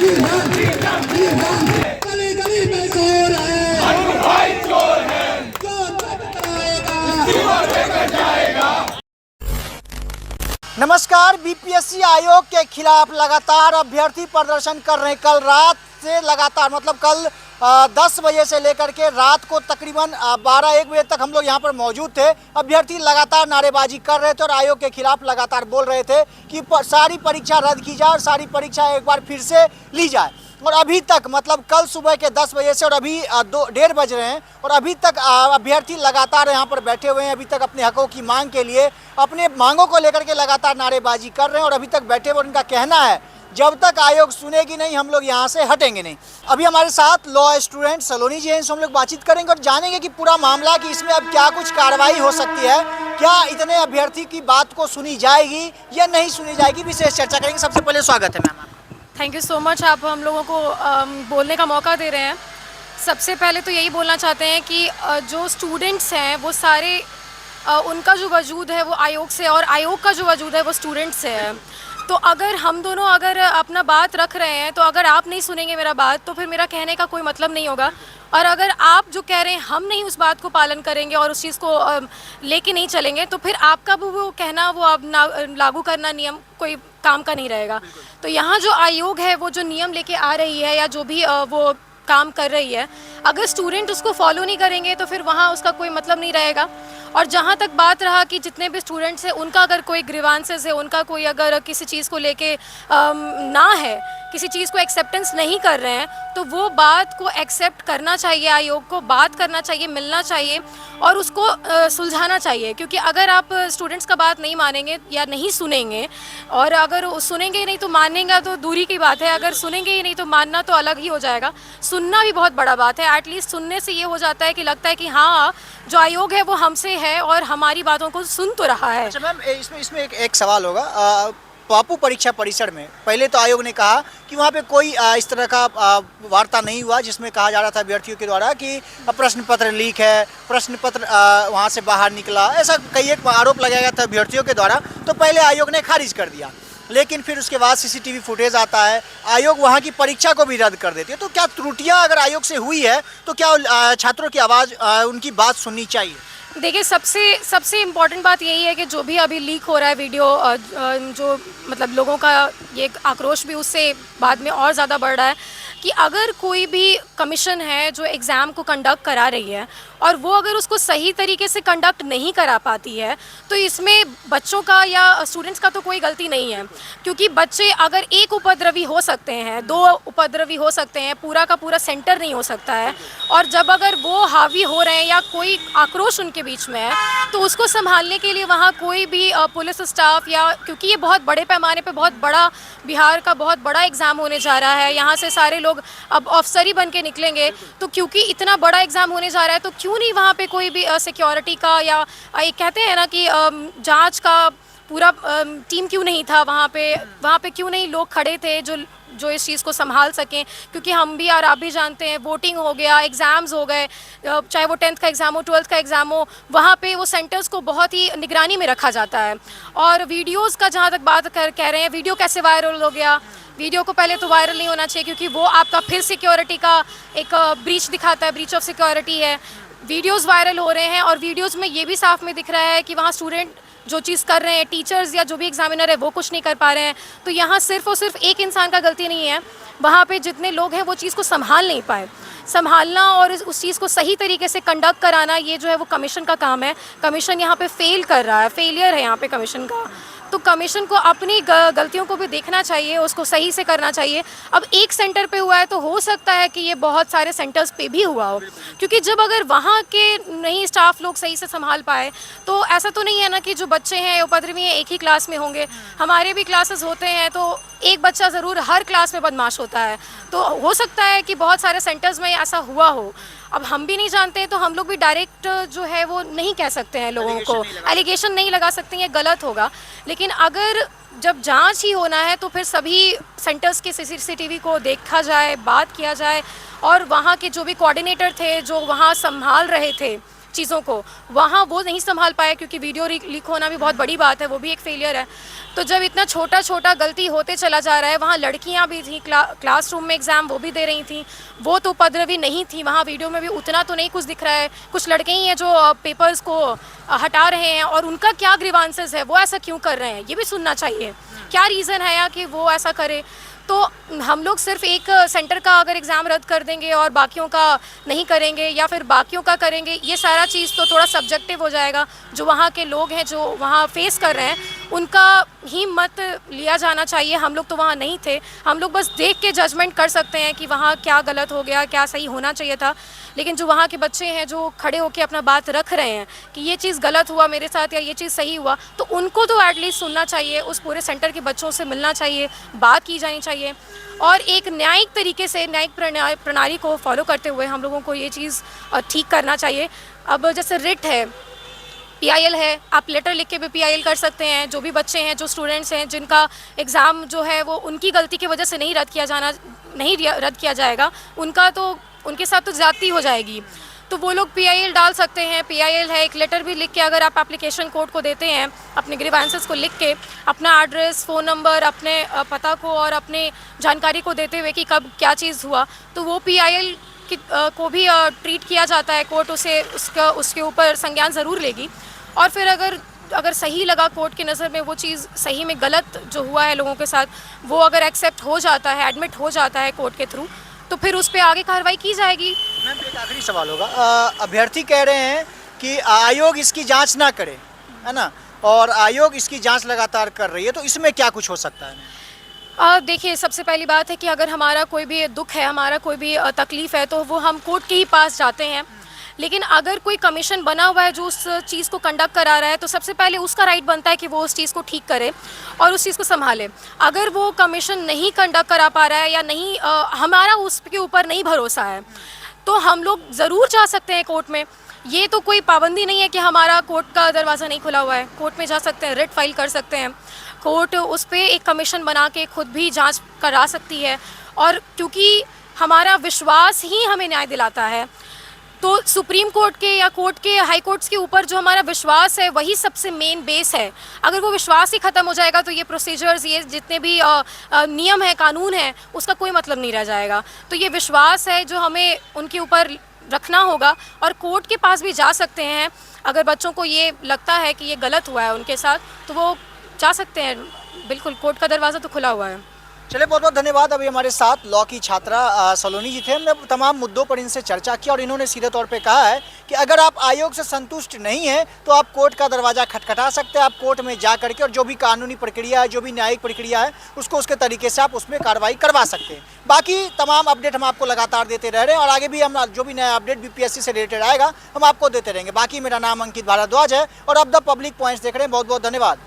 गली गली में शोर है, भाई चोर है, नमस्कार। बीपीएससी आयोग के खिलाफ लगातार अभ्यर्थी प्रदर्शन कर रहे हैं। कल रात से लगातार मतलब कल 10 बजे से लेकर के रात को तकरीबन 12-1 बजे तक हम लोग यहाँ पर मौजूद थे। अभ्यर्थी लगातार नारेबाजी कर रहे थे और आयोग के खिलाफ लगातार बोल रहे थे कि सारी परीक्षा रद्द की जाए और सारी परीक्षा एक बार फिर से ली जाए। और अभी तक मतलब कल सुबह के 10 बजे से और अभी 2-1:30 बज रहे हैं और अभी तक अभ्यर्थी लगातार यहाँ पर बैठे हुए हैं। अभी तक अपने हकों की मांग के लिए अपने मांगों को लेकर के लगातार नारेबाजी कर रहे हैं और अभी तक बैठे हुए। उनका कहना है जब तक आयोग सुनेगी नहीं हम लोग यहाँ से हटेंगे नहीं। अभी हमारे साथ लॉ स्टूडेंट सलोनी जी हैं, इनसे हम लोग बातचीत करेंगे और जानेंगे कि पूरा मामला कि इसमें अब क्या कुछ कार्रवाई हो सकती है, क्या इतने अभ्यर्थी की बात को सुनी जाएगी या नहीं सुनी जाएगी, विशेष चर्चा करेंगे। सबसे पहले स्वागत है ma'am. Thank you so much, आप हम लोगों को बोलने का मौका दे रहे हैं। सबसे पहले तो यही बोलना चाहते हैं कि जो स्टूडेंट्स हैं वो सारे उनका जो वजूद है वो आयोग से और आयोग का जो वजूद है वो स्टूडेंट्स से है। तो अगर हम दोनों अगर अपना बात रख रहे हैं तो अगर आप नहीं सुनेंगे मेरा बात तो फिर मेरा कहने का कोई मतलब नहीं होगा। और अगर आप जो कह रहे हैं हम नहीं उस बात को पालन करेंगे और उस चीज़ को लेके नहीं चलेंगे तो फिर आपका वो कहना वो अब लागू करना नियम कोई काम का नहीं रहेगा। तो यहाँ जो आयोग है वो जो नियम लेके आ रही है या जो भी वो काम कर रही है, अगर स्टूडेंट उसको फॉलो नहीं करेंगे तो फिर वहाँ उसका कोई मतलब नहीं रहेगा। और जहाँ तक बात रहा कि जितने भी स्टूडेंट्स हैं उनका अगर कोई ग्रीवांसेस है, उनका कोई अगर किसी चीज़ को लेके ना है, किसी चीज़ को एक्सेप्टेंस नहीं कर रहे हैं तो वो बात को एक्सेप्ट करना चाहिए, आयोग को बात करना चाहिए, मिलना चाहिए और उसको सुलझाना चाहिए। क्योंकि अगर आप स्टूडेंट्स का बात नहीं मानेंगे या नहीं सुनेंगे और अगर सुनेंगे ही नहीं तो मानेंगे तो दूरी की बात है, अगर सुनेंगे ही नहीं तो मानना तो अलग ही हो जाएगा। सुनना भी बहुत बड़ा बात है। एटलीस्ट सुनने से ये हो जाता है कि लगता है कि हाँ जो आयोग है वो हमसे है और हमारी बातों को सुन तो रहा है। अच्छा मैम, इसमें एक सवाल होगा। पापू परीक्षा परिसर में पहले तो आयोग ने कहा कि वहाँ पे कोई इस तरह का वार्ता नहीं हुआ जिसमें कहा जा रहा था अभ्यर्थियों के द्वारा कि प्रश्न पत्र लीक है, प्रश्न पत्र वहाँ से बाहर निकला, ऐसा कई एक आरोप लगाया गया था अभ्यर्थियों के द्वारा। तो पहले आयोग ने खारिज कर दिया, लेकिन फिर उसके बाद सीसीटीवी फुटेज आता है, आयोग वहाँ की परीक्षा को भी रद्द कर देती है। तो क्या त्रुटियाँ अगर आयोग से हुई है तो क्या छात्रों की आवाज़ उनकी बात सुननी चाहिए? देखिए सबसे इम्पॉर्टेंट बात यही है कि जो भी अभी लीक हो रहा है वीडियो, जो मतलब लोगों का ये आक्रोश भी उससे बाद में और ज़्यादा बढ़ रहा है कि अगर कोई भी कमीशन है जो एग्ज़ाम को कंडक्ट करा रही है और वो अगर उसको सही तरीके से कंडक्ट नहीं करा पाती है तो इसमें बच्चों का या स्टूडेंट्स का तो कोई गलती नहीं है। क्योंकि बच्चे अगर एक उपद्रवी हो सकते हैं, 2 उपद्रवी हो सकते हैं, पूरा का पूरा सेंटर नहीं हो सकता है। और जब अगर वो हावी हो रहे हैं या कोई आक्रोश उनके बीच में है तो उसको संभालने के लिए वहाँ कोई भी पुलिस स्टाफ या, क्योंकि ये बहुत बड़े पैमाने पे बहुत बड़ा बिहार का बहुत बड़ा एग्ज़ाम होने जा रहा है, यहाँ से सारे लोग अब अफसर ही बन के निकलेंगे। तो क्योंकि इतना बड़ा एग्ज़ाम होने जा रहा है तो क्यों नहीं वहाँ पे कोई भी सिक्योरिटी का या एक कहते हैं ना कि जांच का पूरा टीम क्यों नहीं था वहाँ पे क्यों नहीं लोग खड़े थे जो इस चीज़ को संभाल सकें। क्योंकि हम भी और आप भी जानते हैं वोटिंग हो गया, एग्ज़ाम्स हो गए, चाहे वो 10th का एग्ज़ाम हो, 12th का एग्ज़ाम हो, वहाँ पे वो सेंटर्स को बहुत ही निगरानी में रखा जाता है। और वीडियोज़ का जहाँ तक बात कह रहे हैं, वीडियो कैसे वायरल हो गया, वीडियो को पहले तो वायरल नहीं होना चाहिए क्योंकि वो आपका फिर सिक्योरिटी का एक ब्रीच दिखाता है, ब्रीच ऑफ सिक्योरिटी है। वीडियोज़ वायरल हो रहे हैं और वीडियोज़ में ये भी साफ में दिख रहा है कि वहाँ स्टूडेंट जो चीज़ कर रहे हैं, टीचर्स या जो भी एग्जामिनर है वो कुछ नहीं कर पा रहे हैं। तो यहाँ सिर्फ और सिर्फ एक इंसान का गलती नहीं है, वहाँ पे जितने लोग हैं वो चीज़ को संभाल नहीं पाए। संभालना और उस चीज़ को सही तरीके से कंडक्ट कराना ये जो है वो कमीशन का काम है। कमीशन यहाँ पे फेल कर रहा है, फेलियर है यहाँ पे कमीशन का। तो कमीशन को अपनी गलतियों को भी देखना चाहिए, उसको सही से करना चाहिए। अब एक सेंटर पे हुआ है तो हो सकता है कि ये बहुत सारे सेंटर्स पे भी हुआ हो, क्योंकि जब अगर वहाँ के नहीं स्टाफ लोग सही से संभाल पाए तो ऐसा तो नहीं है ना कि जो बच्चे हैं उपद्रवी हैं एक ही क्लास में होंगे। हमारे भी क्लासेस होते हैं तो एक बच्चा ज़रूर हर क्लास में बदमाश होता है, तो हो सकता है कि बहुत सारे सेंटर्स में ऐसा हुआ हो। अब हम भी नहीं जानते तो हम लोग भी डायरेक्ट जो है वो नहीं कह सकते हैं, लोगों को एलिगेशन नहीं लगा सकते, ये गलत होगा। लेकिन अगर जब जांच ही होना है तो फिर सभी सेंटर्स के सीसीटीवी को देखा जाए, बात किया जाए और वहाँ के जो भी कोऑर्डिनेटर थे जो वहाँ संभाल रहे थे चीज़ों को, वहाँ वो नहीं संभाल पाए, क्योंकि वीडियो लीक होना भी बहुत बड़ी बात है, वो भी एक फेलियर है। तो जब इतना छोटा छोटा गलती होते चला जा रहा है, वहाँ लड़कियाँ भी थी, क्लासरूम में एग्ज़ाम वो भी दे रही थी, वो तो उपद्रवी नहीं थी, वहाँ वीडियो में भी उतना तो नहीं कुछ दिख रहा है। कुछ लड़के ही हैं जो पेपर्स को हटा रहे हैं, और उनका क्या ग्रीवांसेस है, वो ऐसा क्यों कर रहे हैं, ये भी सुनना चाहिए। क्या रीज़न है या कि वो ऐसा करे। तो हम लोग सिर्फ एक सेंटर का अगर एग्ज़ाम रद्द कर देंगे और बाकियों का नहीं करेंगे, या फिर बाकियों का करेंगे, ये सारा चीज़ तो थोड़ा सब्जेक्टिव हो जाएगा। जो वहाँ के लोग हैं जो वहाँ फेस कर रहे हैं, उनका ही मत लिया जाना चाहिए। हम लोग तो वहाँ नहीं थे, हम लोग बस देख के जजमेंट कर सकते हैं कि वहाँ क्या गलत हो गया, क्या सही होना चाहिए था। लेकिन जो वहाँ के बच्चे हैं जो खड़े होकर अपना बात रख रहे हैं कि ये चीज़ गलत हुआ मेरे साथ या ये चीज़ सही हुआ, तो उनको तो एटलीस्ट सुनना चाहिए, उस पूरे सेंटर के बच्चों से मिलना चाहिए, बात की जानी चाहिए, और एक न्यायिक तरीके से, न्यायिक प्रणाली को फॉलो करते हुए हम लोगों को ये चीज़ ठीक करना चाहिए। अब जैसे रिट है, PIL है, आप लेटर लिख के भी PIL कर सकते हैं। जो भी बच्चे हैं, जो स्टूडेंट्स हैं जिनका एग्ज़ाम जो है वो उनकी गलती की वजह से नहीं रद्द किया जाएगा, उनका तो उनके साथ तो ज़्यादती हो जाएगी, तो वो लोग PIL डाल सकते हैं। PIL है, एक लेटर भी लिख के अगर आप एप्लीकेशन कोड को देते हैं, अपने ग्रीवांसेस को लिख के, अपना एड्रेस, फ़ोन नंबर, अपने पता को और अपने जानकारी को देते हुए कि कब क्या चीज़ हुआ, तो वो PIL को भी ट्रीट किया जाता है। कोर्ट उसे उसके ऊपर संज्ञान ज़रूर लेगी, और फिर अगर सही लगा कोर्ट की नज़र में वो चीज़ सही में गलत जो हुआ है लोगों के साथ, वो अगर एक्सेप्ट हो जाता है, एडमिट हो जाता है कोर्ट के थ्रू, तो फिर उस पर आगे कार्रवाई की जाएगी। मैम, एक आखिरी सवाल होगा। अभ्यर्थी कह रहे हैं कि आयोग इसकी जांच ना करे, है ना, और आयोग इसकी जांच लगातार कर रही है, तो इसमें क्या कुछ हो सकता है? देखिए, सबसे पहली बात है कि अगर हमारा कोई भी दुख है, हमारा कोई भी तकलीफ़ है, तो वो हम कोर्ट के ही पास जाते हैं। लेकिन अगर कोई कमीशन बना हुआ है जो उस चीज़ को कंडक्ट करा रहा है, तो सबसे पहले उसका राइट बनता है कि वो उस चीज़ को ठीक करे और उस चीज़ को संभाले। अगर वो कमीशन नहीं कंडक्ट करा पा रहा है या नहीं, हमारा उसके ऊपर नहीं भरोसा है, तो हम लोग ज़रूर जा सकते हैं कोर्ट में। ये तो कोई पाबंदी नहीं है कि हमारा कोर्ट का दरवाज़ा नहीं खुला हुआ है, कोर्ट में जा सकते हैं, रिट फाइल कर सकते हैं। कोर्ट उस पर एक कमीशन बना के खुद भी जांच करा सकती है, और क्योंकि हमारा विश्वास ही हमें न्याय दिलाता है, तो सुप्रीम कोर्ट के या कोर्ट के, हाई कोर्ट्स के ऊपर जो हमारा विश्वास है वही सबसे मेन बेस है। अगर वो विश्वास ही ख़त्म हो जाएगा तो ये प्रोसीजर्स, ये जितने भी नियम है, कानून है, उसका कोई मतलब नहीं रह जाएगा। तो ये विश्वास है जो हमें उनके ऊपर रखना होगा, और कोर्ट के पास भी जा सकते हैं। अगर बच्चों को ये लगता है कि ये गलत हुआ है उनके साथ, तो वो जा सकते हैं, बिल्कुल कोर्ट का दरवाज़ा तो खुला हुआ है। चलिए, बहुत बहुत धन्यवाद। अभी हमारे साथ लॉ की छात्रा सलोनी जी थे। हमने तमाम मुद्दों पर इनसे चर्चा की, और इन्होंने सीधे तौर पे कहा है कि अगर आप आयोग से संतुष्ट नहीं हैं तो आप कोर्ट का दरवाज़ा खटखटा सकते हैं। आप कोर्ट में जा करके, और जो भी कानूनी प्रक्रिया है, जो भी न्यायिक प्रक्रिया है, उसको उसके तरीके से आप उसमें कार्रवाई करवा सकते हैं। बाकी तमाम अपडेट हम आपको लगातार देते रह रहे हैं, और आगे भी हम जो भी नया अपडेट BPSC से रिलेटेड आएगा हम आपको देते रहेंगे। बाकी मेरा नाम अंकित भारद्वाज है, और अब द पब्लिक पॉइंट्स देख रहे हैं। बहुत बहुत धन्यवाद।